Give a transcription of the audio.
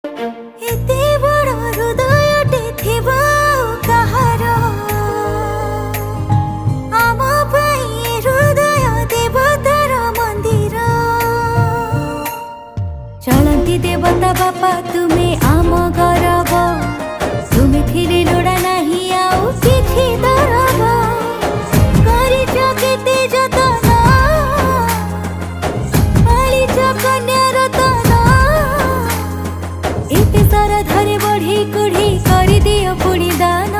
एते बड़ हृदयटे थिबा कहार आम पई हृदय देवतार मंदिर चलती देवता बापा तुमे आम गौरव तुमे थिरे लोड़ा नाही आउ किछि दरब करिछ केते जतन पालिछ कन्या रतन एते सारा धरे बढ़ी कुढ़ी करि दियो पुणी दान।